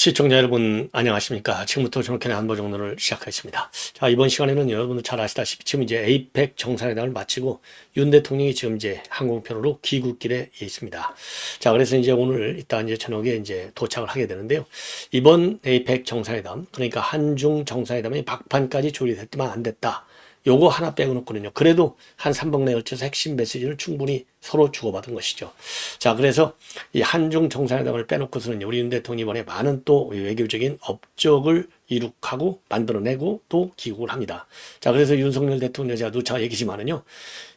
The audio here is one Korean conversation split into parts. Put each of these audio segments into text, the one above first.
시청자 여러분 안녕하십니까. 지금부터 저녁에 안보정론을 시작하겠습니다. 자, 이번 시간에는 여러분들 잘 아시다시피 지금 이제 에이펙 정상회담을 마치고 윤 대통령이 지금 이제 항공편으로 귀국길에 있습니다. 자, 그래서 이제 오늘 이따 이제 저녁에 이제 도착을 하게 되는데요. 이번 에이펙 정상회담, 그러니까 한중 정상회담이 막판까지 조율됐지만 안 됐다. 요거 하나 빼고놓고는요. 그래도 한 3박 4일 걸쳐서 핵심 메시지를 충분히 서로 주고받은 것이죠. 자, 그래서 이 한중 정상회담을 빼놓고서는 우리 윤 대통령이 이번에 많은 또 외교적인 업적을 이룩하고 만들어내고 또 귀국을 합니다. 자, 그래서 윤석열 대통령 제가 누차 얘기지만은요.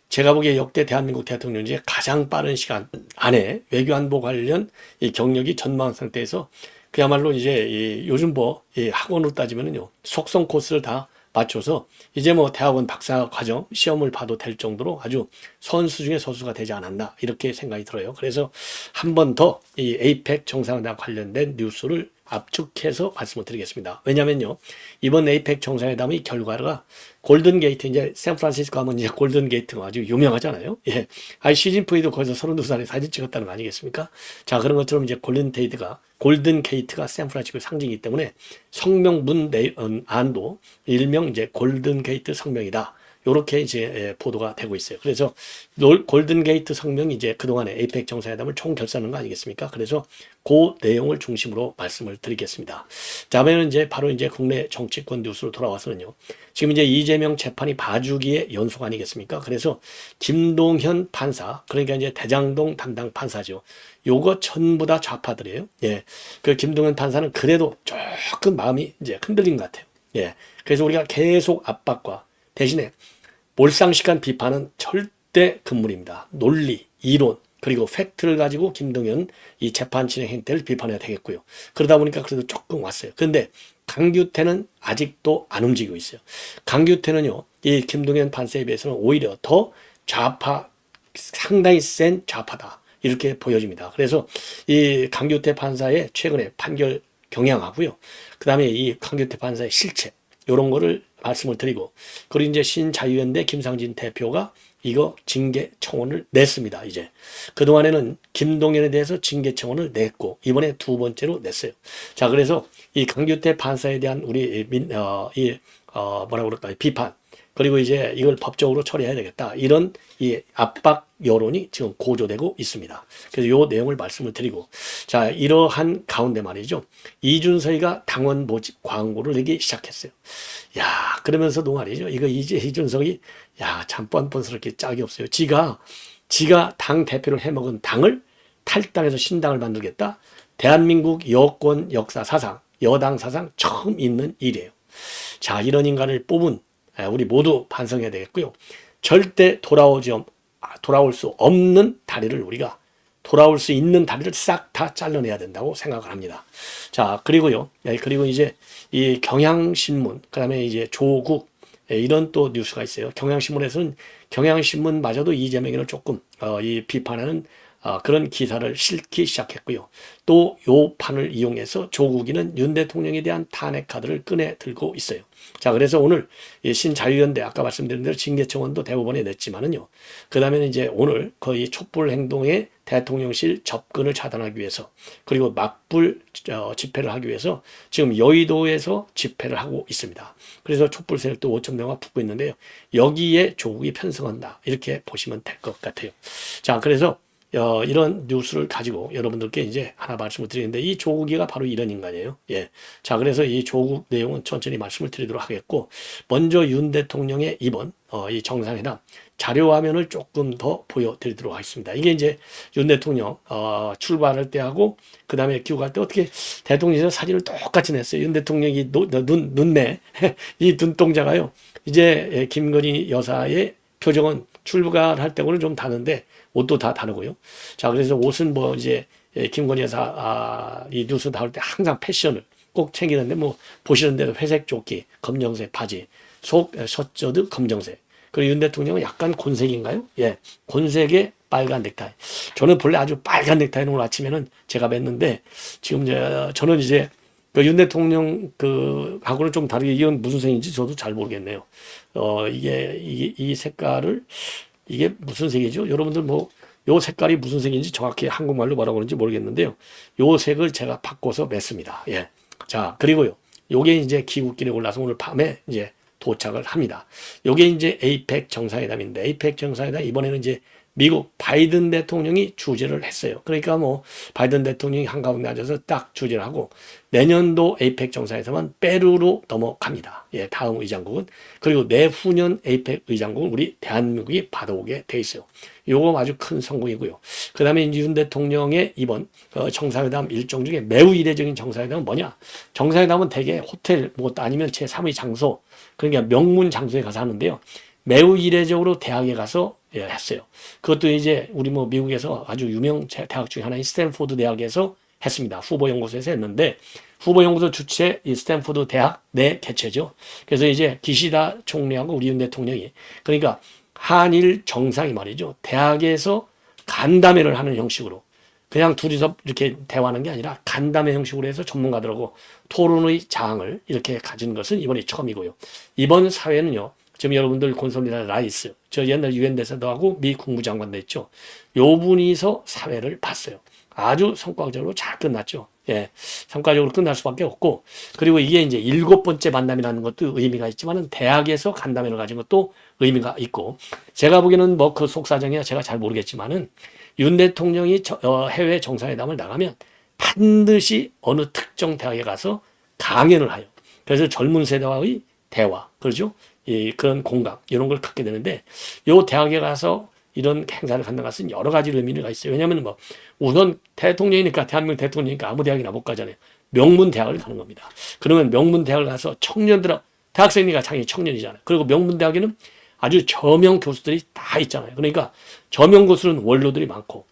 제가 보기에 역대 대한민국 대통령 중에 가장 빠른 시간 안에 외교안보 관련 이 경력이 전망한 상태에서 그야말로 이제 이 요즘 뭐 이 학원으로 따지면은요. 속성 코스를 다 맞춰서 이제 뭐 대학원 박사 과정 시험을 봐도 될 정도로 아주 선수 중에 선수가 되지 않았나 이렇게 생각이 들어요. 그래서 한 번 더 이 에이펙 정상회담 관련된 뉴스를 압축해서 말씀을 드리겠습니다. 왜냐면요. 이번 에이펙 정상회담의 결과가 골든게이트, 이제 샌프란시스코 하면 이제 골든게이트가 아주 유명하잖아요. 예. 시진핑도 거기서 32살에 사진 찍었다는 거 아니겠습니까? 자, 그런 것처럼 이제 골든게이트가 샌프란시스코의 상징이기 때문에 성명문 안도 일명 이제 골든게이트 성명이다. 요렇게 이제 보도가 되고 있어요. 그래서 골든게이트 성명이 이제 그동안의 에이펙 정상회담을 총결산한 거 아니겠습니까? 그래서 그 내용을 중심으로 말씀을 드리겠습니다. 다음에는 이제 바로 이제 국내 정치권 뉴스로 돌아와서는요. 지금 이제 이재명 재판이 봐주기의 연속 아니겠습니까? 그래서 김동현 판사, 그러니까 이제 대장동 담당 판사죠. 요거 전부 다 좌파들이에요. 예. 그 김동현 판사는 그래도 조금 마음이 이제 흔들린 것 같아요. 예. 그래서 우리가 계속 압박과 대신에 몰상식한 비판은 절대 금물입니다. 논리, 이론, 그리고 팩트를 가지고 김동연 이 재판 진행 행태를 비판해야 되겠고요. 그러다 보니까 그래도 조금 왔어요. 그런데 강규태는 아직도 안 움직이고 있어요. 강규태는요, 이 김동연 판사에 비해서는 오히려 더 좌파, 상당히 센 좌파다. 이렇게 보여집니다. 그래서 이 강규태 판사의 최근의 판결 경향하고요. 그 다음에 이 강규태 판사의 실체, 이런 거를 말씀을 드리고, 그리고 이제 신자유연대 김상진 대표가 이거 징계 청원을 냈습니다. 이제 그동안에는 김동연에 대해서 징계 청원을 냈고 이번에 두 번째로 냈어요. 자, 그래서 이 강규태 판사에 대한 우리 뭐라 그럴까요? 비판, 그리고 이제 이걸 법적으로 처리해야 되겠다. 이런 이 압박 여론이 지금 고조되고 있습니다. 그래서 요 내용을 말씀을 드리고, 자, 이러한 가운데 말이죠. 이준석이가 당원 모집 광고를 내기 시작했어요. 야, 그러면서도 말이죠. 이준석이 야, 참 뻔뻔스럽게 짝이 없어요. 지가 당 대표를 해먹은 당을 탈당해서 신당을 만들겠다. 대한민국 여권 역사 사상, 여당 사상 처음 있는 일이에요. 자, 이런 인간을 뽑은 우리 모두 반성해야 되겠고요. 절대 돌아올 수 없는 다리를 우리가 돌아올 수 있는 다리를 싹 다 잘라내야 된다고 생각을 합니다. 자, 그리고요. 그리고 이제 이 경향신문, 그 다음에 이제 조국, 이런 또 뉴스가 있어요. 경향신문에서는 경향신문마저도 이재명을 조금 이 비판하는 그런 기사를 실기 시작했고요. 또 요 판을 이용해서 조국이는 윤 대통령에 대한 탄핵 카드를 꺼내 들고 있어요. 자, 그래서 오늘 신자유연대 아까 말씀드린 대로 징계청원도 대법원에 냈지만은요. 그 다음에는 이제 오늘 거의 촛불 행동에 대통령실 접근을 차단하기 위해서, 그리고 맞불 집회를 하기 위해서 지금 여의도에서 집회를 하고 있습니다. 그래서 촛불 세력도 5천 명가 붙고 있는데요. 여기에 조국이 편성한다. 이렇게 보시면 될 것 같아요. 자, 그래서 이런 뉴스를 가지고 여러분들께 이제 하나 말씀을 드리는데, 이 조국이가 바로 이런 인간이에요. 예. 자, 그래서 이 조국 내용은 천천히 말씀을 드리도록 하겠고, 먼저 윤 대통령의 이번 이 정상회담 자료 화면을 조금 더 보여드리도록 하겠습니다. 이게 이제 윤 대통령 출발할 때 하고 그 다음에 귀국할 때 어떻게 대통령에서 사진을 똑같이 냈어요. 윤 대통령이 눈매 이 눈동자가요. 이제 김건희 여사의 표정은 출발할 때고는 좀 다른데 옷도 다 다르고요. 자, 그래서 옷은 뭐 이제 김건희 여사 이 뉴스 나올 때 항상 패션을 꼭 챙기는데, 뭐 보시는 대로 회색 조끼, 검정색 바지, 속 셔츠도 검정색. 그리고 윤 대통령은 약간 곤색인가요? 예, 곤색의 빨간 넥타이. 저는 본래 아주 빨간 넥타이는 오늘 아침에는 제가 맸는데, 지금 저는 이제 그 윤 대통령 하고는 좀 다르게, 이건 무슨 색인지 저도 잘 모르겠네요. 이 색깔을, 이게 무슨 색이죠? 여러분들 뭐 요 색깔이 무슨 색인지 정확히 한국말로 뭐라고 그러는지 모르겠는데요. 요 색을 제가 바꿔서 맸습니다. 예. 자, 그리고요. 요게 이제 귀국길에 올라서 오늘 밤에 이제 도착을 합니다. 요게 이제 에이펙 정상회담인데, 에이펙 정상회담 이번에는 이제 미국 바이든 대통령이 주재를 했어요. 그러니까 뭐 바이든 대통령이 한가운데 앉아서 딱 주재를 하고, 내년도 에이펙 정상회담은 페루로 넘어갑니다. 예, 다음 의장국은. 그리고 내후년 에이펙 의장국은 우리 대한민국이 받아오게 돼 있어요. 요거 아주 큰 성공이고요. 그 다음에 윤 대통령의 이번 정상회담 일정 중에 매우 이례적인 정상회담은 뭐냐? 정상회담은 대개 호텔 뭐 아니면 제3의 장소, 그러니까 명문 장소에 가서 하는데요. 매우 이례적으로 대학에 가서 했어요. 그것도 이제 우리 뭐 미국에서 아주 유명 대학 중에 하나인 스탠포드 대학에서 했습니다. 후보연구소에서 했는데, 후보연구소 주최 이 스탠포드 대학 내 개최죠. 그래서 이제 기시다 총리하고 우리 윤 대통령이, 그러니까 한일 정상이 말이죠, 대학에서 간담회를 하는 형식으로, 그냥 둘이서 이렇게 대화하는 게 아니라 간담회 형식으로 해서 전문가들하고 토론의 장을 이렇게 가진 것은 이번이 처음이고요. 이번 사회는요, 지금 여러분들 곤솔리다 라이스, 저 옛날 유엔 대사도 하고 미 국무장관도 했죠. 요 분이서 사회를 봤어요. 아주 성과적으로 잘 끝났죠. 예, 성과적으로 끝날 수밖에 없고, 그리고 이게 이제 7번째 만남이라는 것도 의미가 있지만은 대학에서 간담회를 가진 것도 의미가 있고, 제가 보기에는 뭐 그 속사정이야 제가 잘 모르겠지만은 윤 대통령이 해외 정상회담을 나가면 반드시 어느 특정 대학에 가서 강연을 해요. 그래서 젊은 세대와의 대화, 그렇죠? 그런 공감 이런 걸 갖게 되는데, 요 대학에 가서 이런 행사를 갖는 것은 여러 가지 의미가 있어요. 왜냐하면 뭐 우선 대통령이니까, 대한민국 대통령이니까 아무 대학이나 못 가잖아요. 명문 대학을 가는 겁니다. 그러면 명문 대학을 가서 청년들, 대학생이니까 자기 청년이잖아요. 그리고 명문 대학에는 아주 저명 교수들이 다 있잖아요. 그러니까 저명 교수는 원로들이 많고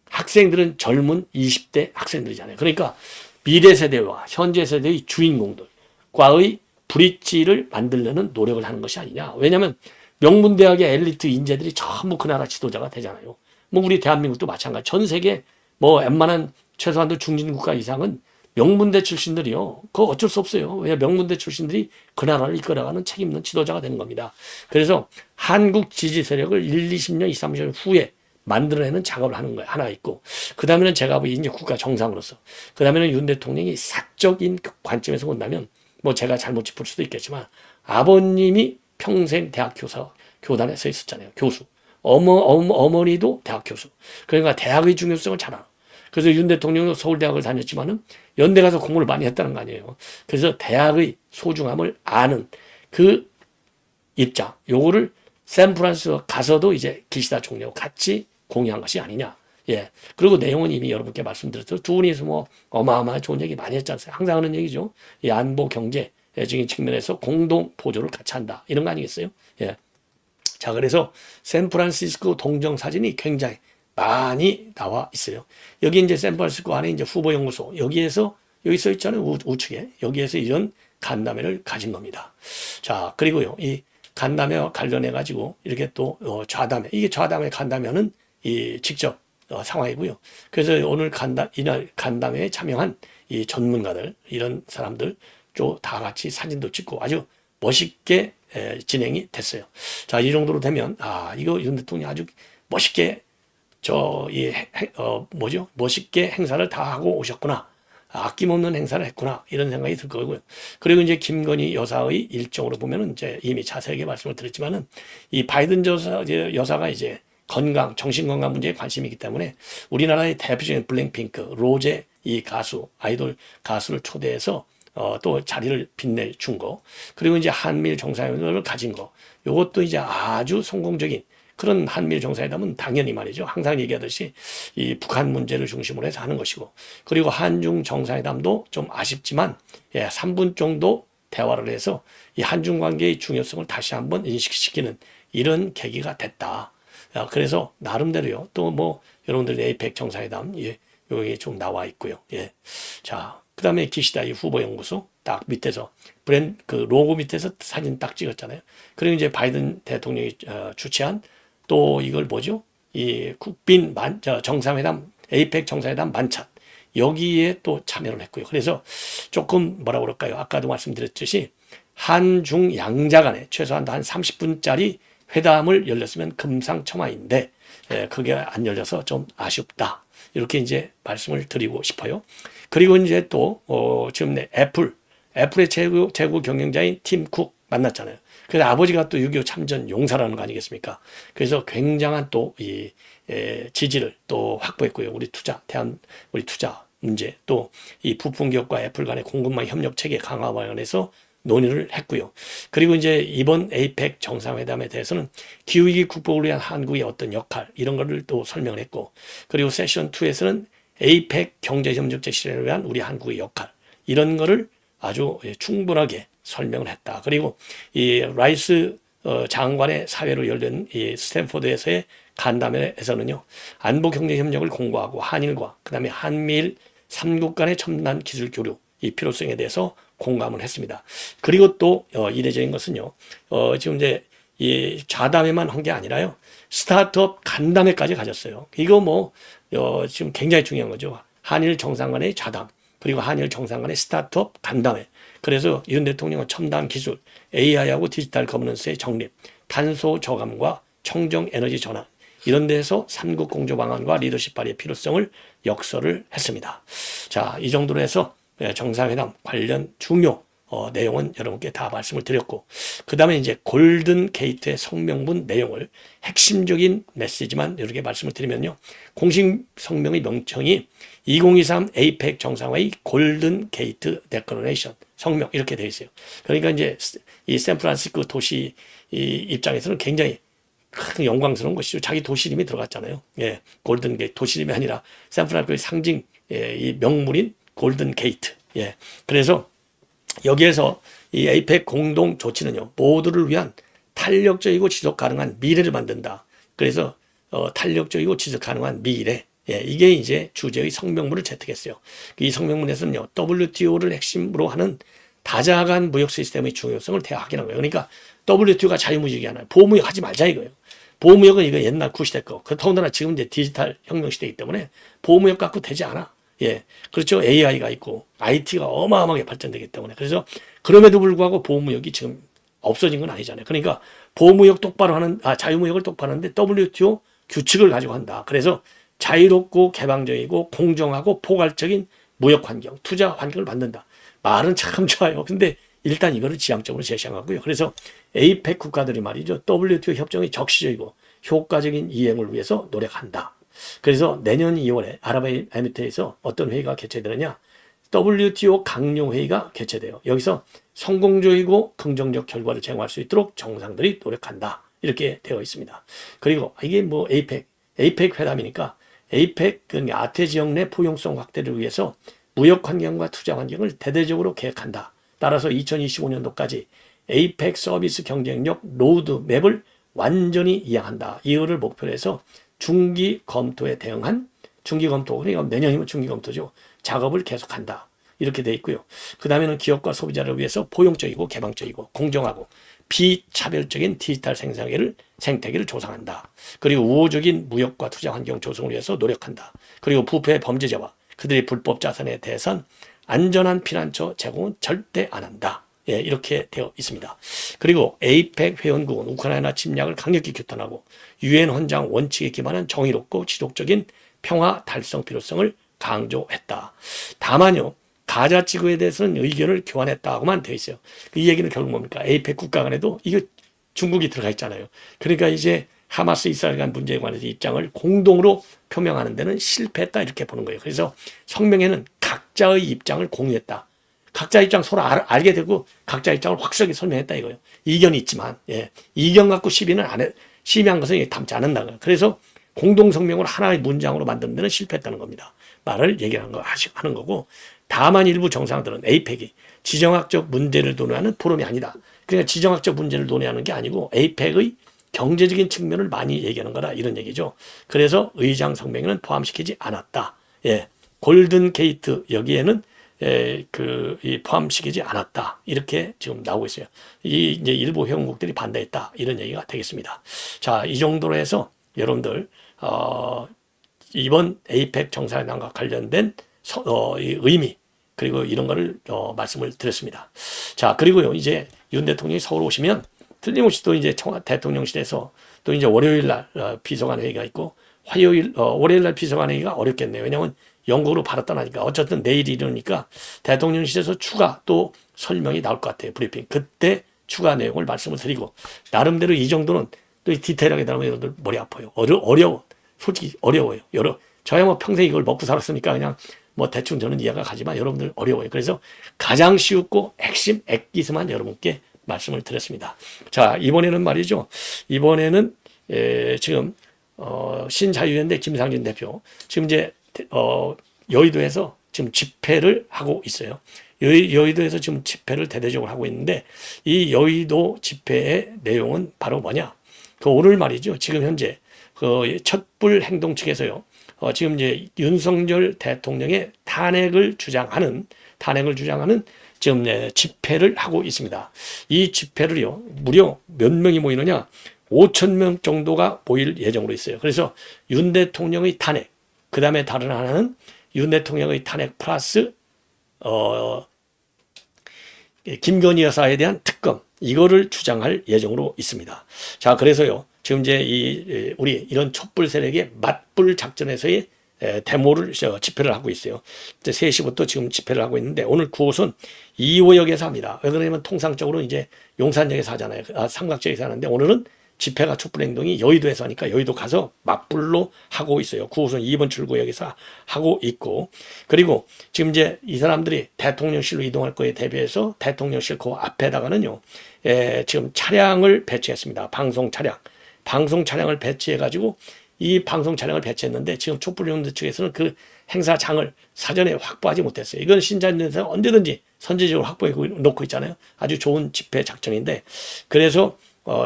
학생들은 젊은 20대 학생들이잖아요. 그러니까 미래 세대와 현재 세대의 주인공들과의 브릿지를 만들려는 노력을 하는 것이 아니냐. 왜냐하면 명문대학의 엘리트 인재들이 전부 그 나라 지도자가 되잖아요. 뭐 우리 대한민국도 마찬가지. 전 세계 뭐 웬만한 최소한도 중진국가 이상은 명문대 출신들이요. 그거 어쩔 수 없어요. 왜? 명문대 출신들이 그 나라를 이끌어가는 책 있는 지도자가 되는 겁니다. 그래서 한국 지지 세력을 1, 20년, 2, 30년 후에 만들어내는 작업을 하는 거예요. 하나 있고. 그 다음에는 제가 이제 국가 정상으로서. 그 다음에는 윤 대통령이 사적인 관점에서 본다면, 뭐 제가 잘못 짚을 수도 있겠지만, 아버님이 평생 대학 교단에 서 있었잖아요. 교수. 어머니도 대학 교수. 그러니까 대학의 중요성을 잘 알아. 그래서 윤 대통령도 서울대학을 다녔지만은 연대 가서 공부를 많이 했다는 거 아니에요. 그래서 대학의 소중함을 아는 그 입장, 요거를 샌프란시스코 가서도 이제 기시다 총리하고 같이 공유한 것이 아니냐. 예. 그리고 내용은 이미 여러분께 말씀드렸죠. 두 분이서 뭐 어마어마한 좋은 얘기 많이 했지 않습니까? 항상 하는 얘기죠. 이 안보 경제적인 측면에서 공동 보조를 같이 한다. 이런 거 아니겠어요? 예. 자, 그래서 샌프란시스코 동정 사진이 굉장히 많이 나와 있어요. 여기 이제 샌프란시스코 안에 이제 후보연구소, 여기에서, 여기 써 있잖아요. 우측에. 여기에서 이런 간담회를 가진 겁니다. 자, 그리고요, 이 간담회와 관련해가지고 이렇게 또 좌담회, 이게 좌담회 간담회는 이 직접 상황이고요. 그래서 오늘 이날 간담회에 참여한 이 전문가들, 이런 사람들 다 같이 사진도 찍고 아주 멋있게 진행이 됐어요. 자, 이 정도로 되면, 이거 윤 대통령이 아주 멋있게 멋있게 행사를 다 하고 오셨구나. 아낌없는 행사를 했구나. 이런 생각이 들 거고요. 그리고 이제 김건희 여사의 일정으로 보면은 이제 이미 자세하게 말씀을 드렸지만은, 이 바이든 여사가 이제 건강, 정신건강 문제에 관심이 있기 때문에 우리나라의 대표적인 블랙핑크, 로제 이 가수, 아이돌 가수를 초대해서 또 자리를 빛내준 거, 그리고 이제 한미일 정상회담을 가진 거, 요것도 이제 아주 성공적인 그런 한미일 정상회담은 당연히 말이죠. 항상 얘기하듯이 이 북한 문제를 중심으로 해서 하는 것이고, 그리고 한중 정상회담도 좀 아쉽지만 3분 정도 대화를 해서 이 한중 관계의 중요성을 다시 한번 인식시키는 이런 계기가 됐다. 그래서 나름대로요. 또 뭐 여러분들 에이펙 정상회담 여기 좀 나와 있고요. 예. 자, 그다음에 기시다 이 후보연구소 딱 밑에서 그 로고 밑에서 사진 딱 찍었잖아요. 그리고 이제 바이든 대통령이 주최한 또 이걸 뭐죠? 이 국빈 정상회담, 에이펙 정상회담 만찬, 여기에 또 참여를 했고요. 그래서 조금 뭐라 그럴까요? 아까도 말씀드렸듯이 한중 양자 간에 최소한 한 30분짜리 회담을 열렸으면 금상첨화인데, 그게 안 열려서 좀 아쉽다. 이렇게 이제 말씀을 드리고 싶어요. 그리고 이제 또 지금 애플의 최고 경영자인 팀 쿡 만났잖아요. 그래서 아버지가 또 6.25 참전 용사라는 거 아니겠습니까? 그래서 굉장한 또 이 지지를 또 확보했고요. 우리 투자 문제, 또 이 부품 기업과 애플 간의 공급망 협력 체계 강화와 관해서 논의를 했고요. 그리고 이제 이번 에이펙 정상회담에 대해서는 기후위기 극복을 위한 한국의 어떤 역할, 이런 거를 또 설명을 했고, 그리고 세션 2에서는 에이펙 경제협력체 실현을 위한 우리 한국의 역할, 이런 거를 아주 충분하게 설명을 했다. 그리고 이 라이스 장관의 사회로 열린 이 스탠포드에서의 간담회에서는요, 안보 경제 협력을 공고하고 한일과 그다음에 한미일 3국 간의 첨단 기술 교류 이 필요성에 대해서 공감을 했습니다. 그리고 또 이례적인 것은요, 지금 이제 이 좌담회만 한 게 아니라요, 스타트업 간담회까지 가졌어요. 이거 지금 굉장히 중요한 거죠. 한일 정상 간의 좌담, 그리고 한일 정상 간의 스타트업 간담회. 그래서 윤 대통령은 첨단 기술, AI하고 디지털 거버넌스의 정립, 탄소 저감과 청정 에너지 전환, 이런 데서 3국 공조 방안과 리더십 발휘의 필요성을 역설을 했습니다. 자, 이 정도로 해서 정상회담 관련 중요 내용은 여러분께 다 말씀을 드렸고, 그 다음에 이제 골든 게이트의 성명문 내용을 핵심적인 메시지만 이렇게 말씀을 드리면요, 공식 성명의 명칭이 2023 에이펙 정상회의 골든 게이트 데클러레이션 성명, 이렇게 되어 있어요. 그러니까 이제 이 샌프란시스코 도시 입장에서는 굉장히 큰 영광스러운 것이죠. 자기 도시 이름이 들어갔잖아요. 예, 골든 게이트, 도시 이름이 아니라 샌프란시스코의 상징, 이 명물인 골든 게이트. 예, 그래서 여기에서 이 에이펙 공동 조치는요, 모두를 위한 탄력적이고 지속 가능한 미래를 만든다. 그래서 탄력적이고 지속 가능한 미래, 예, 이게 이제 주제의 성명문을 채택했어요. 이 성명문에서는요, WTO를 핵심으로 하는 다자간 무역 시스템의 중요성을 대확인한 거예요. 그러니까 WTO가 자유무역이 하나요. 보호무역 하지 말자 이거예요. 보호무역은 이거 옛날 구시대 거. 더군다나 지금 이제 디지털 혁명 시대이기 때문에 보호무역 갖고 되지 않아. 예, 그렇죠. AI가 있고 IT가 어마어마하게 발전되기 때문에. 그래서 그럼에도 불구하고 보호무역이 지금 없어진 건 아니잖아요. 그러니까 보호무역 똑바로 자유무역을 똑바로 하는데 WTO 규칙을 가지고 한다. 그래서 자유롭고 개방적이고 공정하고 포괄적인 무역 환경, 투자 환경을 만든다. 말은 참 좋아요. 근데 일단 이거를 지향적으로 제시하고요. 그래서 에이펙 국가들이 말이죠, WTO 협정의 적시적이고 효과적인 이행을 위해서 노력한다. 그래서 내년 2월에 아랍에미리트에서 어떤 회의가 개최되느냐, WTO 강요회의가 개최돼요. 여기서 성공적이고 긍정적 결과를 제공할 수 있도록 정상들이 노력한다. 이렇게 되어 있습니다. 그리고 이게 에이펙 회담이니까 에이펙, 아태 지역 내 포용성 확대를 위해서 무역 환경과 투자 환경을 대대적으로 계획한다. 따라서 2025년도까지 에이펙 서비스 경쟁력 로드맵을 완전히 이행한다. 이거를 목표로 해서 중기 검토에 대응한 그러니까 내년이면 중기 검토죠. 작업을 계속한다. 이렇게 돼 있고요. 그 다음에는 기업과 소비자를 위해서 포용적이고 개방적이고 공정하고 비차별적인 디지털 생태계를 조성한다. 그리고 우호적인 무역과 투자 환경 조성을 위해서 노력한다. 그리고 부패 범죄자와 그들의 불법 자산에 대해선 안전한 피난처 제공은 절대 안 한다. 예, 이렇게 되어 있습니다. 그리고 에이펙 회원국은 우크라이나 침략을 강력히 규탄하고 유엔 헌장 원칙에 기반한 정의롭고 지속적인 평화 달성 필요성을 강조했다. 다만요, 가자 지구에 대해서는 의견을 교환했다고만 되어 있어요. 이 얘기는 결국 뭡니까? 에이펙 국가 간에도 이거 중국이 들어가 있잖아요. 그러니까 이제 하마스 이스라엘 간 문제에 관해서 입장을 공동으로 표명하는 데는 실패했다, 이렇게 보는 거예요. 그래서 성명에는 각자의 입장을 공유했다. 각자 입장 서로 알게 되고 각자 입장을 확실하게 설명했다 이거예요. 이견이 있지만, 예, 이견 갖고 시비한 것은 담지 않는다. 그래서 공동 성명을 하나의 문장으로 만드는 데는 실패했다는 겁니다. 말을 하는 거고, 다만 일부 정상들은 에이펙이 지정학적 문제를 논의하는 포럼이 아니다. 그러니까 지정학적 문제를 논의하는 게 아니고 에이펙의 경제적인 측면을 많이 얘기하는 거다, 이런 얘기죠. 그래서 의장 성명에는 포함시키지 않았다. 예, 골든 게이트 여기에는 포함시키지 않았다. 이렇게 지금 나오고 있어요. 이제 일부 회원국들이 반대했다, 이런 얘기가 되겠습니다. 자, 이 정도로 해서 여러분들 이번 에이펙 정상회담과 관련된 이 의미, 그리고 이런 거를 말씀을 드렸습니다. 자, 그리고요, 이제 윤 대통령이 서울 오시면 틀림없이 또 이제 대통령실에서 또 이제 월요일 날 비서관 회의가 있고 월요일 날 비서관 회의가 어렵겠네요. 왜냐하면 영국으로 바로 떠나니까 어쨌든 내일 이러니까 대통령실에서 추가 또 설명이 나올 것 같아요. 브리핑. 그때 추가 내용을 말씀을 드리고 나름대로 이 정도는 또 디테일하게 나오면 여러분들 머리 아파요. 어려워. 솔직히 어려워요. 저야 뭐 평생 이걸 먹고 살았으니까 그냥 뭐 대충 저는 이해가 가지만 여러분들 어려워요. 그래서 가장 쉽고 핵심 액기스만 여러분께 말씀을 드렸습니다. 자, 이번에는 말이죠. 이번에는 지금 신자유연대 김상진 대표 지금 이제 여의도에서 지금 집회를 하고 있어요. 여의도에서 지금 집회를 대대적으로 하고 있는데 이 여의도 집회의 내용은 바로 뭐냐? 오늘 말이죠. 지금 현재 촛불 행동 측에서요. 지금 이제 윤석열 대통령의 탄핵을 주장하는 지금 집회를 하고 있습니다. 이 집회를요. 무려 몇 명이 모이느냐? 5,000명 정도가 모일 예정으로 있어요. 그래서 윤 대통령의 탄핵, 그 다음에 다른 하나는 윤 대통령의 탄핵 플러스 김건희 여사에 대한 특검, 이거를 주장할 예정으로 있습니다. 자, 그래서요. 지금 이제 우리 이런 촛불 세력의 맞불 작전에서의 데모를 집회를 하고 있어요. 이제 3시부터 지금 집회를 하고 있는데 오늘 9호선 2호역에서 합니다. 왜 그러냐면 통상적으로 이제 용산역에서 하잖아요. 삼각지역에서 하는데 오늘은 집회가 촛불 행동이 여의도에서 하니까 여의도 가서 맞불로 하고 있어요. 9호선 2번 출구역에서 하고 있고, 그리고 지금 이제 이 사람들이 대통령실로 이동할 거에 대비해서 대통령실 그 앞에다가는요, 지금 차량을 배치했습니다. 방송 차량을 배치해가지고 이 방송 차량을 배치했는데 지금 촛불연대 측에서는 그 행사장을 사전에 확보하지 못했어요. 이건 신자유연대에서 언제든지 선제적으로 확보해 놓고 있잖아요. 아주 좋은 집회 작전인데, 그래서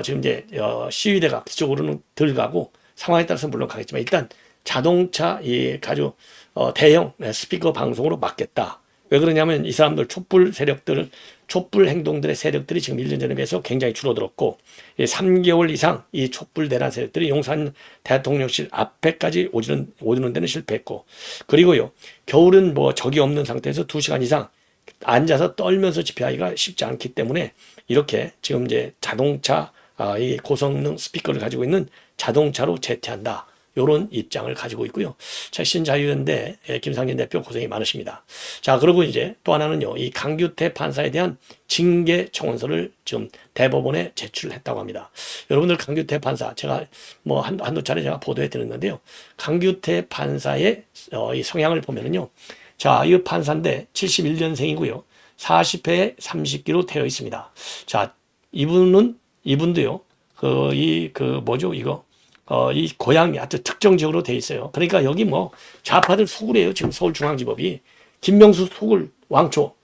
지금 이제 시위대가 그쪽으로는 덜 가고 상황에 따라서 물론 가겠지만 일단 자동차 가지고 대형 스피커 방송으로 막겠다. 왜 그러냐면 이 사람들 촛불 행동들의 세력들이 지금 1년 전에 비해서 굉장히 줄어들었고 3개월 이상 이 촛불 대란 세력들이 용산 대통령실 앞에까지 오는 데는 실패했고, 그리고요 겨울은 뭐 적이 없는 상태에서 2시간 이상 앉아서 떨면서 집회하기가 쉽지 않기 때문에 이렇게 지금 이제 자동차 이 고성능 스피커를 가지고 있는 자동차로 제태한다. 이런 입장을 가지고 있고요. 자, 신자유연대 김상진 대표 고생이 많으십니다. 자, 그리고 이제 또 하나는요, 이 강규태 판사에 대한 징계 청원서를 지금 대법원에 제출했다고 합니다. 여러분들 강규태 판사 제가 뭐 한두 차례 제가 보도해 드렸는데요. 강규태 판사의 이 성향을 보면은요, 자, 이 판사인데 71년생이고요. 40회에 30기로 되어 있습니다. 자, 이분도요, 이 고향이 아주 특정 지역으로 돼 있어요. 그러니까 여기 뭐 좌파들 소굴이에요. 지금 서울중앙지법이. 김명수 소굴 왕초,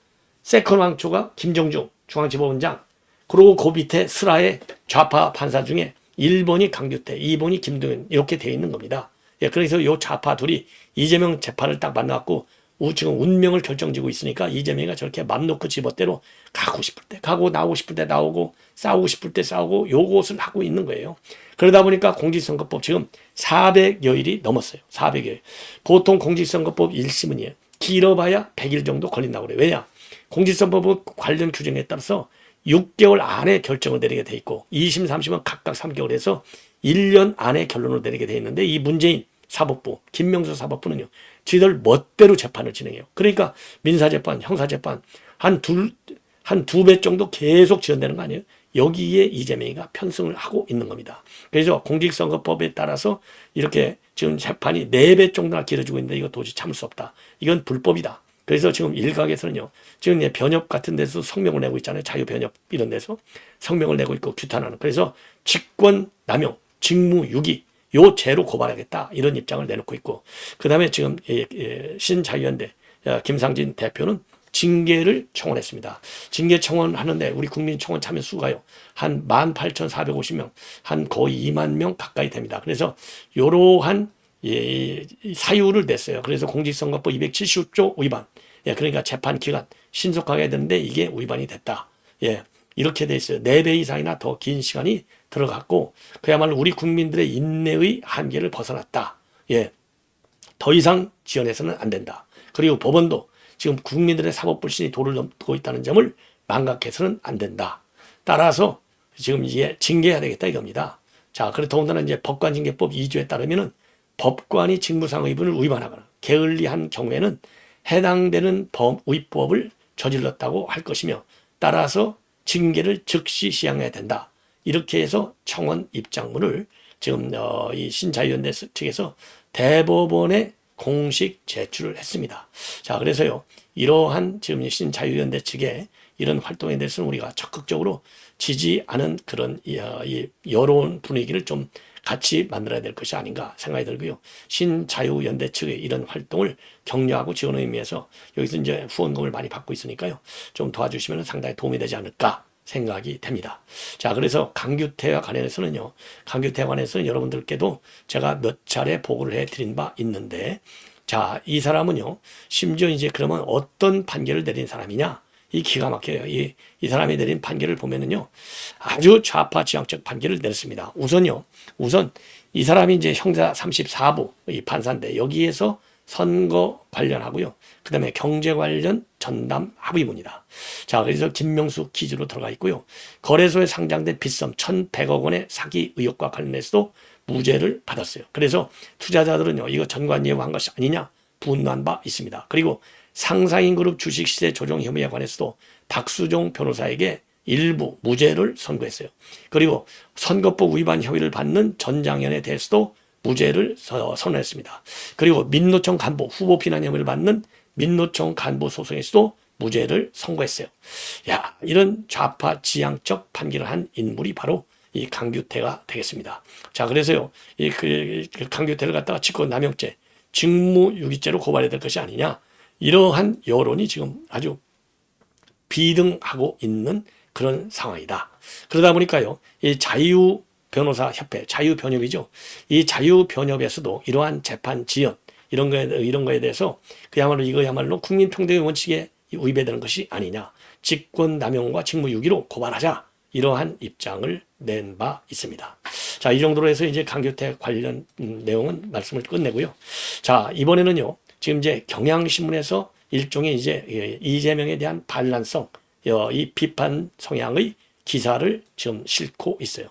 세컨 왕초가 김정중 중앙지법원장, 그리고 그 밑에 슬하의 좌파 판사 중에 1번이 강규태, 2번이 김동연, 이렇게 돼 있는 겁니다. 예, 그래서 요 좌파 둘이 이재명 재판을 딱 만나갖고 지금 운명을 결정지고 있으니까 이재명이가 저렇게 맘 놓고 집어대로 가고 싶을 때 가고 나오고 싶을 때 나오고 싸우고 싶을 때 싸우고 요것을 하고 있는 거예요. 그러다 보니까 공직선거법 지금 400여일이 넘었어요. 400여일. 보통 공직선거법 1심은요. 길어봐야 100일 정도 걸린다고 그래요. 왜냐? 공직선거법 관련 규정에 따라서 6개월 안에 결정을 내리게 돼 있고 2심, 3심은 각각 3개월에서 1년 안에 결론을 내리게 돼 있는데 이 문재인 사법부, 김명수 사법부는요. 지들 멋대로 재판을 진행해요. 그러니까 민사재판, 형사재판 한 두 배 정도 계속 지연되는 거 아니에요? 여기에 이재명이가 편승을 하고 있는 겁니다. 그래서 공직선거법에 따라서 이렇게 지금 재판이 4배 정도나 길어지고 있는데 이거 도저히 참을 수 없다. 이건 불법이다. 그래서 지금 일각에서는요, 지금 변협 같은 데서 성명을 내고 있잖아요. 자유변협 이런 데서 성명을 내고 있고 규탄하는. 그래서 직권남용, 직무유기, 요 죄로 고발하겠다. 이런 입장을 내놓고 있고. 그 다음에 지금 신자유연대 김상진 대표는 징계를 청원했습니다. 징계 청원하는데 우리 국민청원 참여 수가요. 한 18,450명, 한 거의 2만 명 가까이 됩니다. 그래서 이러한 사유를 냈어요. 그래서 공직선거법 270조 위반. 예, 그러니까 재판 기간 신속하게 해야 되는데 이게 위반이 됐다. 예, 이렇게 돼 있어요. 4배 이상이나 더 긴 시간이 들어갔고 그야말로 우리 국민들의 인내의 한계를 벗어났다. 예, 더 이상 지연해서는 안 된다. 그리고 법원도 지금 국민들의 사법불신이 도를 넘고 있다는 점을 망각해서는 안 된다. 따라서 지금 이제 징계해야 되겠다 이겁니다. 자, 그래 더군다나 이제 법관징계법 2조에 따르면은 법관이 직무상의 의무를 위반하거나 게을리한 경우에는 해당되는 위법을 저질렀다고 할 것이며 따라서 징계를 즉시 시행해야 된다. 이렇게 해서 청원 입장문을 지금 이 신자유연대 측에서 대법원에 공식 제출을 했습니다. 자, 그래서요, 이러한 지금 신자유연대 측의 이런 활동에 대해서는 우리가 적극적으로 지지하는 그런 이 여론 분위기를 좀 같이 만들어야 될 것이 아닌가 생각이 들고요. 신자유연대 측의 이런 활동을 격려하고 지원하는 의미에서 여기서 이제 후원금을 많이 받고 있으니까요. 좀 도와주시면 상당히 도움이 되지 않을까 생각이 됩니다. 자, 그래서 강규태와 관련해서는요. 강규태와 관련해서는 여러분들께도 제가 몇 차례 보고를 해드린 바 있는데, 자, 이 사람은요. 심지어 이제 그러면 어떤 판결을 내린 사람이냐? 이 기가 막혀요. 이 사람이 내린 판결을 보면은요. 아주 좌파 지향적 판결을 내렸습니다. 우선 이 사람이 이제 형사 34부 이 판사인데 여기에서 선거 관련하고요. 그 다음에 경제 관련 전담 합의문이다. 자, 그래서 김명수 기지로 들어가 있고요. 거래소에 상장된 빚섬 1,100억 원의 사기 의혹과 관련해서도 무죄를 받았어요. 그래서 투자자들은요, 이거 전관예우한 것이 아니냐 분노한 바 있습니다. 그리고 상사인그룹 주식시세 조정 혐의에 관해서도 박수종 변호사에게 일부 무죄를 선고했어요. 그리고 선거법 위반 혐의를 받는 전장현에 대해서도 무죄를 선언했습니다. 그리고 민노총 간부 후보 비난 혐의를 받는 민노총 간부 소송에서도 무죄를 선고했어요. 야, 이런 좌파 지향적 판결을 한 인물이 바로 이 강규태가 되겠습니다. 자, 그래서요, 그 강규태를 갖다가 직권남용죄, 직무유기죄로 고발해야 될 것이 아니냐. 이러한 여론이 지금 아주 비등하고 있는 그런 상황이다. 그러다 보니까요, 이 자유변호사협회, 자유변협이죠. 이 자유변협에서도 이러한 재판 지연, 이런 거에 대해서 이거야말로 국민평등의 원칙에 위배되는 것이 아니냐. 직권남용과 직무유기로 고발하자. 이러한 입장을 낸 바 있습니다. 자, 이 정도로 해서 이제 강규태 관련 내용은 말씀을 끝내고요. 자, 이번에는요, 지금 이제 경향신문에서 일종의 이제 이재명에 대한 반란성, 이 비판 성향의 기사를 지금 싣고 있어요.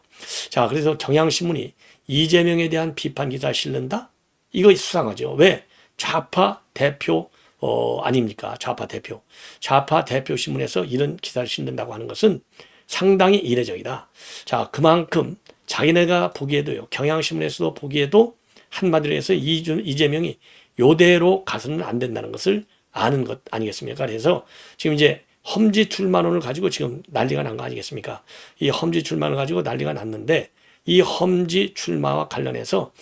자, 그래서 경향신문이 이재명에 대한 비판 기사를 실는다? 이거 수상하죠. 왜? 좌파 대표 아닙니까? 좌파 대표 신문에서 이런 기사를 실는다고 하는 것은 상당히 이례적이다. 자, 그만큼 자기네가 보기에도요, 경향신문에서도 보기에도 한마디로 해서 이재명이 요대로 가서는 안 된다는 것을 아는 것 아니겠습니까? 그래서 지금 이제 험지 출마론을 가지고 지금 난리가 난 거 아니겠습니까? 이 험지 출마를 가지고 난리가 났는데 이 험지 출마와 관련해서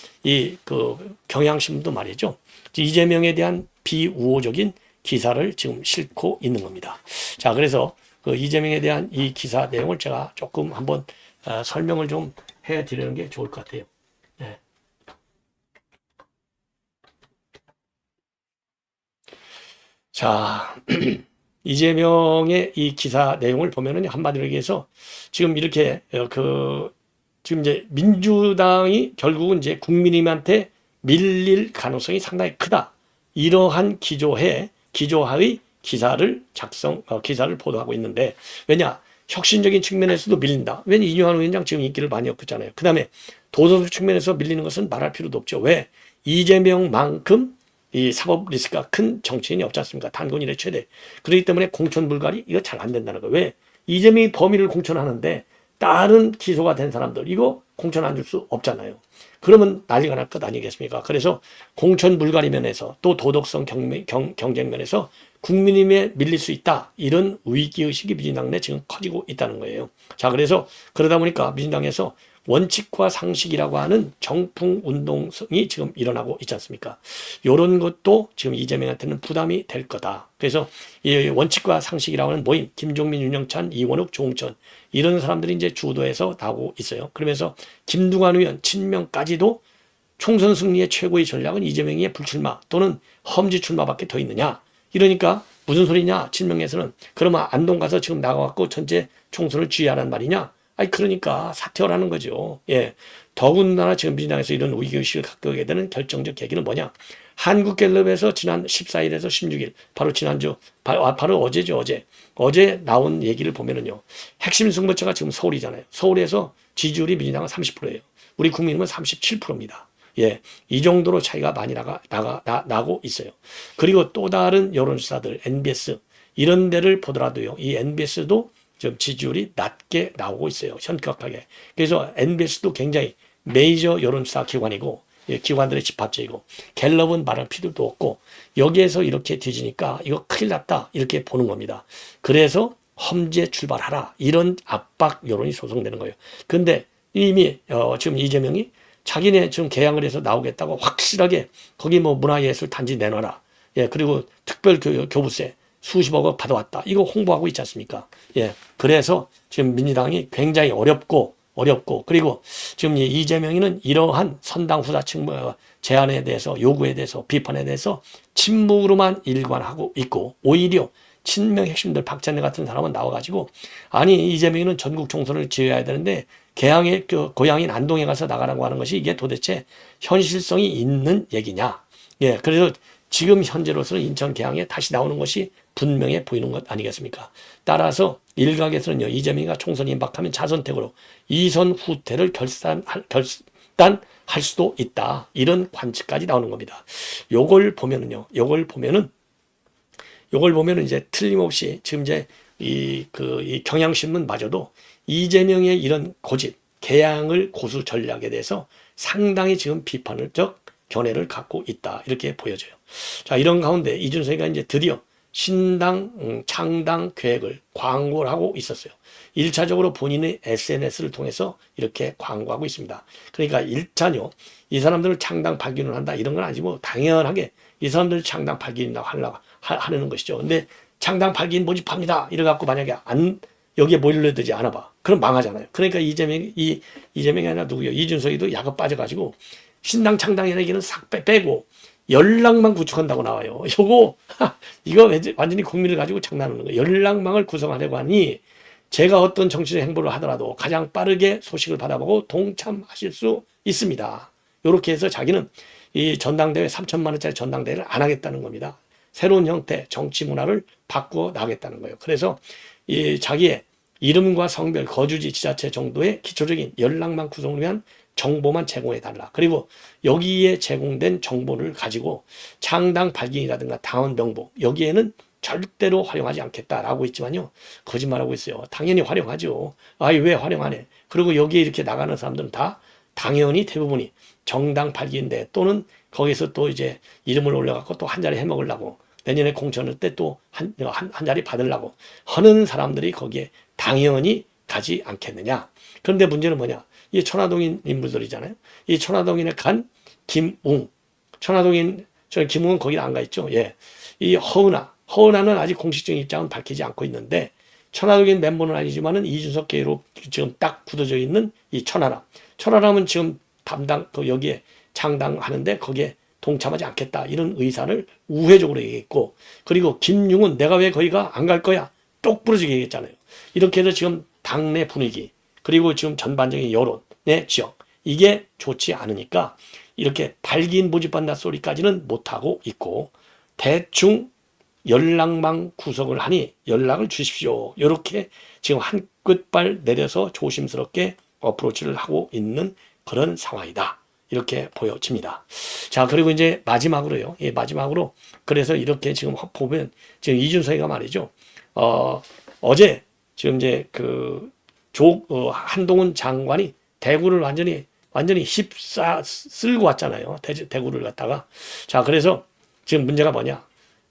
경향신문도 말이죠. 이재명에 대한 비우호적인 기사를 지금 싣고 있는 겁니다. 자, 그래서 그 이재명에 대한 이 기사 내용을 제가 조금 한번 설명을 좀 해드리는 게 좋을 것 같아요. 네. 자, 이재명의 이 기사 내용을 보면은 한마디로 얘기해서 지금 이렇게 지금 이제 민주당이 결국은 이제 국민님한테 밀릴 가능성이 상당히 크다. 이러한 기조하의 기사를 보도하고 있는데, 왜냐? 혁신적인 측면에서도 밀린다. 왜냐? 이뇨한 위원장 지금 인기를 많이 얻었잖아요. 그 다음에 도덕적 측면에서 밀리는 것은 말할 필요도 없죠. 왜? 이재명만큼 이 사법 리스크가 큰 정치인이 없지 않습니까? 단군 이래 최대. 그렇기 때문에 공천 불가리 이거 잘 안 된다는 거예요. 왜? 이재명이 범인을 공천하는데 다른 기소가 된 사람들 이거 공천 안 줄 수 없잖아요. 그러면 난리가 날 것 아니겠습니까? 그래서 공천 불가리 면에서 또 도덕성 경쟁 면에서 국민의힘에 밀릴 수 있다. 이런 위기의식이 민주당 내 지금 커지고 있다는 거예요. 자, 그래서 그러다 보니까 민주당에서 원칙과 상식이라고 하는 정풍 운동이 지금 일어나고 있지 않습니까? 이런 것도 지금 이재명한테는 부담이 될 거다. 그래서 이 원칙과 상식이라고 하는 모임, 김종민, 윤영찬, 이원욱, 조홍천 이런 사람들이 이제 주도해서 나오고 있어요. 그러면서 김두관 의원 친명까지도 총선 승리의 최고의 전략은 이재명의 불출마 또는 험지 출마밖에 더 있느냐? 이러니까 무슨 소리냐? 친명에서는 그러면 안동 가서 지금 나가갖고 전체 총선을 지휘하란 말이냐? 아니 그러니까 사퇴하라는 거죠. 예. 더군다나 지금 민주당에서 이런 위기의식을 갖게 되는 결정적 계기는 뭐냐? 한국갤럽에서 지난 14일에서 16일, 바로 지난주, 바로 어제죠, 어제. 어제 나온 얘기를 보면은요, 핵심 승부처가 지금 서울이잖아요. 서울에서 지지율이 민주당은 30%예요. 우리 국민은 37%입니다. 예, 이 정도로 차이가 많이 나고 있어요. 그리고 또 다른 여론조사들, NBS, 이런 데를 보더라도요, 이 NBS도 좀 지지율이 낮게 나오고 있어요. 현격하게. 그래서 NBS도 굉장히 메이저 여론조사 기관이고, 예, 기관들의 집합체이고, 갤럽은 말할 필요도 없고, 여기에서 이렇게 뒤지니까 이거 큰일 났다, 이렇게 보는 겁니다. 그래서 험지에 출발하라, 이런 압박 여론이 조성되는 거예요. 근데 이미 지금 이재명이 자기네 지금 개항을 해서 나오겠다고 확실하게 거기 뭐 문화예술 단지 내놔라. 예, 그리고 특별 교부세 수십억을 받아왔다. 이거 홍보하고 있지 않습니까? 예, 그래서 지금 민주당이 굉장히 어렵고, 그리고 지금 이재명이는 이러한 선당 후사층 제안에 대해서, 요구에 대해서, 비판에 대해서 침묵으로만 일관하고 있고, 오히려 친명 핵심들 박찬대 같은 사람은 나와가지고, 아니 이재명이는 전국 총선을 지어야 되는데 개항의 고향인 안동에 가서 나가라고 하는 것이 이게 도대체 현실성이 있는 얘기냐? 예, 그래서 지금 현재로서는 인천 개항에 다시 나오는 것이 분명해 보이는 것 아니겠습니까? 따라서 일각에서는요, 이재명이가 총선 임박하면 자선택으로 이선 후퇴를 결단할 수도 있다, 이런 관측까지 나오는 겁니다. 요걸 보면은 이제 틀림없이 지금 이제 이 경향신문마저도 이재명의 이런 고집, 개항을 고수 전략에 대해서 상당히 지금 비판적 견해를 갖고 있다, 이렇게 보여져요. 자, 이런 가운데 이준석이가 이제 드디어 신당 창당 계획을 광고를 하고 있었어요. 1차적으로 본인의 SNS를 통해서 이렇게 광고하고 있습니다. 그러니까 1차요, 이 사람들을 창당 발견을 한다, 이런 건 아니고 당연하게 이 사람들 창당 발견이라고 하려는 것이죠. 근데 창당 발견 모집합니다, 이래갖고 만약에 여기에 몰려들지 않아 봐, 그럼 망하잖아요. 그러니까 이재명이 아니라 누구요? 이준석이도 약간 빠져가지고 신당 창당이라는 얘기는 싹 빼고 연락망 구축한다고 나와요. 이거 완전히 국민을 가지고 장난하는 거예요. 연락망을 구성하려고 하니 제가 어떤 정치적 행보를 하더라도 가장 빠르게 소식을 받아보고 동참하실 수 있습니다. 이렇게 해서 자기는 이 전당대회 3천만 원짜리 전당대회를 안 하겠다는 겁니다. 새로운 형태 정치 문화를 바꾸어 나가겠다는 거예요. 그래서 이 자기의 이름과 성별, 거주지, 지자체 정도의 기초적인 연락망 구성을 위한 정보만 제공해 달라. 그리고 여기에 제공된 정보를 가지고 창당 발견이라든가 당원 명부, 여기에는 절대로 활용하지 않겠다라고 있지만요, 거짓말하고 있어요. 당연히 활용하죠. 아이, 왜 활용 안 해? 그리고 여기에 이렇게 나가는 사람들은 다 당연히 대부분이 정당 발기인데, 또는 거기서 또 이제 이름을 올려갖고 또 한 자리 해먹으려고, 내년에 공천할 때 또 한 자리 받으려고 하는 사람들이 거기에 당연히 가지 않겠느냐. 그런데 문제는 뭐냐? 이 천화동인 인물들이잖아요. 이 천화동인에 간 김웅, 김웅은 거기 안 가 있죠. 예. 이 허은하는 아직 공식적인 입장은 밝히지 않고 있는데, 천화동인 멤버는 아니지만은 이준석 계로 지금 딱 굳어져 있는 이 천하람은 지금 여기에 창당하는데 거기에 동참하지 않겠다, 이런 의사를 우회적으로 얘기했고, 그리고 김용은 내가 왜 거기가 안 갈 거야, 똑 부러지게 얘기했잖아요. 이렇게 해서 지금 당내 분위기, 그리고 지금 전반적인 여론의 지역, 이게 좋지 않으니까 이렇게 발기인 모집한다 소리까지는 못하고 있고, 대충 연락망 구성을 하니 연락을 주십시오, 이렇게 지금 한 끝발 내려서 조심스럽게 어프로치를 하고 있는 그런 상황이다, 이렇게 보여집니다. 자, 그리고 이제 마지막으로요. 예, 마지막으로 그래서 이렇게 지금 보면 지금 이준석이가 말이죠. 어제 지금 이제 한동훈 장관이 대구를 완전히 쓸고 왔잖아요. 대구를 갖다가. 자, 그래서 지금 문제가 뭐냐?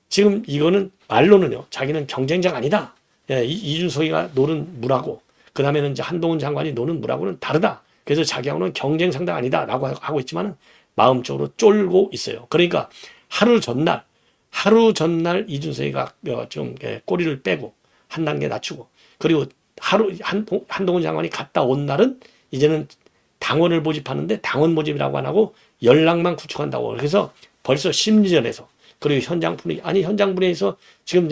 지금 이거는 말로는요, 자기는 경쟁자가 아니다. 예, 이준석이가 노는 물하고, 그 다음에는 이제 한동훈 장관이 노는 물하고는 다르다. 그래서 자기하고는 경쟁 상대가 아니다라고 하고 있지만은 마음적으로 쫄고 있어요. 그러니까 하루 전날 이준석이가 좀 꼬리를 빼고 한 단계 낮추고, 그리고 한동훈 장관이 갔다 온 날은 이제는 당원을 모집하는데 당원 모집이라고 안 하고 연락만 구축한다고. 그래서 벌써 심리전에서, 그리고 현장 분위기에서 지금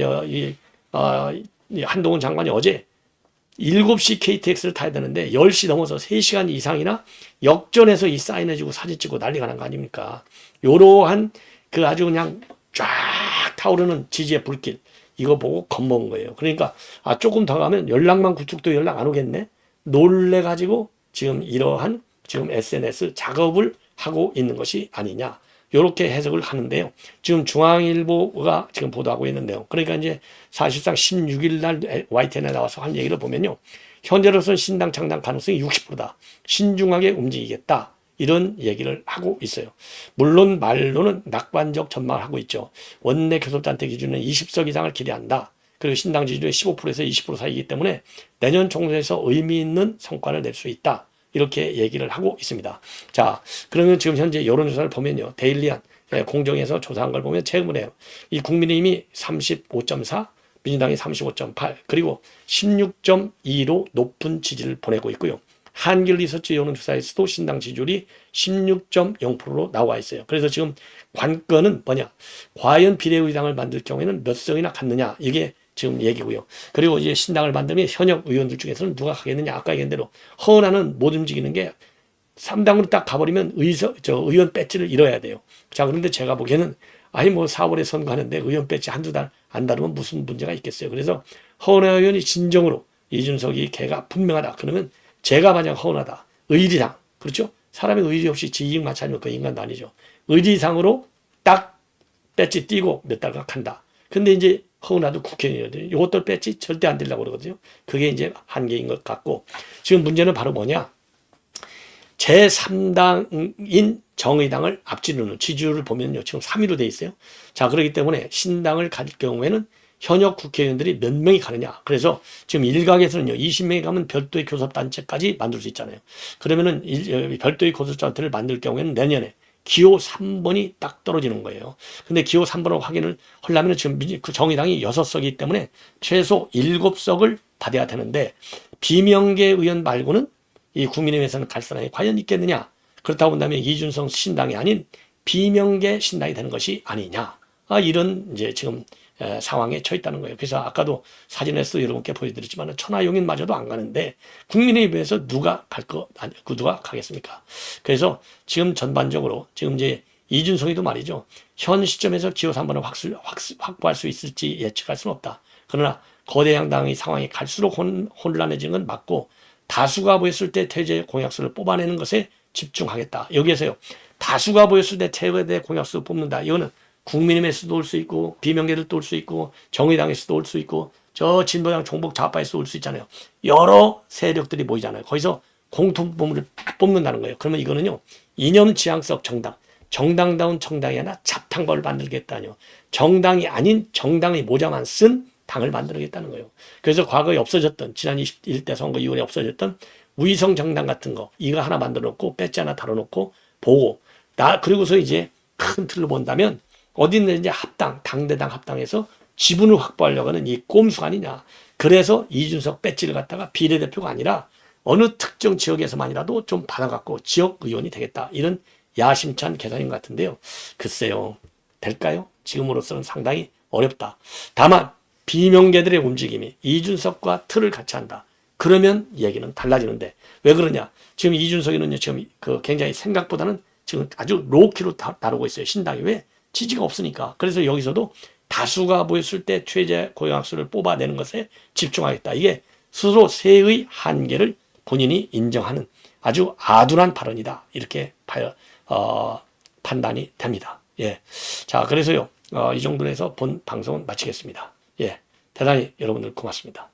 한동훈 장관이 어제 7시 KTX를 타야 되는데 10시 넘어서 3시간 이상이나 역전해서 이 사인해주고 사진 찍고 난리가 난 거 아닙니까? 이러한 그 아주 그냥 쫙 타오르는 지지의 불길, 이거 보고 겁먹은 거예요. 그러니까 조금 더 가면 연락만 구축도 연락 안 오겠네, 놀래가지고 지금 이러한 지금 SNS 작업을 하고 있는 것이 아니냐, 이렇게 해석을 하는데요. 지금 중앙일보가 지금 보도하고 있는 내용, 그러니까 이제 사실상 16일 날 YTN에 나와서 한 얘기를 보면요, 현재로서는 신당 창당 가능성이 60%다. 신중하게 움직이겠다. 이런 얘기를 하고 있어요. 물론 말로는 낙관적 전망을 하고 있죠. 원내 교섭단체 기준은 20석 이상을 기대한다. 그리고 신당 지지율이 15%에서 20% 사이이기 때문에 내년 총선에서 의미 있는 성과를 낼 수 있다. 이렇게 얘기를 하고 있습니다. 자, 그러면 지금 현재 여론조사를 보면요, 데일리안 공정에서 조사한 걸 보면 최근에 이 국민의힘이 35.4, 민주당이 35.8, 그리고 16.2로 높은 지지를 보내고 있고요. 한길 리서치 여론조사에서도 신당 지지율이 16.0%로 나와 있어요. 그래서 지금 관건은 뭐냐, 과연 비례의장을 만들 경우에는 몇 석이나 갖느냐, 이게 지금 얘기고요. 그리고 이제 신당을 만들면 현역 의원들 중에서는 누가 가겠느냐, 아까 얘기한 대로 허은하는 못 움직이는 게 3당으로 딱 가버리면 의원 배지를 잃어야 돼요. 자, 그런데 제가 보기에는 아니 뭐 4월에 선거하는데 의원 배지 한두 달 안 다르면 무슨 문제가 있겠어요. 그래서 허은하 의원이 진정으로 이준석이 걔가 분명하다 그러면, 제가 만약 허은하다, 의리상, 그렇죠? 사람의 의리 없이 지 이익 마찰하면 그 인간도 아니죠. 의리상으로 딱 배지 띄고 몇 달간 간다. 근데 이제 허은하도 국회의원이거든요. 이것도 배지 절대 안 되려고 그러거든요. 그게 이제 한계인 것 같고, 지금 문제는 바로 뭐냐, 제3당인 정의당을 앞지르는 지지율을 보면요, 지금 3위로 돼 있어요. 자, 그렇기 때문에 신당을 갈 경우에는 현역 국회의원들이 몇 명이 가느냐. 그래서 지금 일각에서는요, 20명이 가면 별도의 교섭단체까지 만들 수 있잖아요. 그러면은 별도의 교섭단체를 만들 경우에는 내년에 기호 3번이 딱 떨어지는 거예요. 근데 기호 3번을 확인을 하려면 지금 그 정의당이 6석이기 때문에 최소 7석을 받아야 되는데, 비명계 의원 말고는 이 국민의힘에서는 갈 사람이 과연 있겠느냐. 그렇다고 본다면 이준석 신당이 아닌 비명계 신당이 되는 것이 아니냐. 이런 이제 지금 상황에 처했다는 거예요. 그래서 아까도 사진에서 여러분께 보여드렸지만 천하용인마저도 안 가는데 국민의힘에서 누가 갈 거, 누가 가겠습니까? 그래서 지금 전반적으로 지금 이제 이준석이도 말이죠, 현 시점에서 기호 3번을 확보할 수 있을지 예측할 수는 없다. 그러나 거대 양당의 상황이 갈수록 혼란해지는 건 맞고, 다수가 보였을 때 퇴제 공약수를 뽑아내는 것에 집중하겠다. 여기에서요, 다수가 보였을 때 퇴제 공약수를 뽑는다. 이거는 국민의힘에서도 올 수 있고, 비명계들도 올 수 있고, 정의당에서도 올 수 있고, 저 진보당 종북 좌파에서도 올 수 있잖아요. 여러 세력들이 모이잖아요. 거기서 공통분모를 뽑는다는 거예요. 그러면 이거는요, 이념 지향적 정당, 정당다운 정당이 아니라 잡탕벌을 만들겠다뇨. 정당이 아닌 정당의 모자만 쓴 당을 만들겠다는 거예요. 그래서 과거에 없어졌던, 지난 21대 선거 이후에 없어졌던 위성 정당 같은 거, 이거 하나 만들어 놓고 배지 하나 달아놓고 보고, 그리고서 이제 큰 틀로 본다면 어디든지 합당, 당대당 합당해서 지분을 확보하려고 하는 이 꼼수 아니냐. 그래서 이준석 배지를 갖다가 비례대표가 아니라 어느 특정 지역에서만이라도 좀 받아갖고 지역 의원이 되겠다. 이런 야심찬 계산인 것 같은데요. 글쎄요, 될까요? 지금으로서는 상당히 어렵다. 다만 비명계들의 움직임이 이준석과 틀을 같이 한다. 그러면 얘기는 달라지는데, 왜 그러냐? 지금 이준석이는 지금 굉장히 생각보다는 지금 아주 로우키로 다루고 있어요. 신당이. 왜? 지지가 없으니까. 그래서 여기서도 다수가 보였을 때 최저 공약수를 뽑아내는 것에 집중하겠다. 이게 스스로 세의 한계를 본인이 인정하는 아주 아둔한 발언이다. 이렇게 판단이 됩니다. 예. 자, 그래서요, 이 정도로 해서 본 방송은 마치겠습니다. 예. 대단히 여러분들 고맙습니다.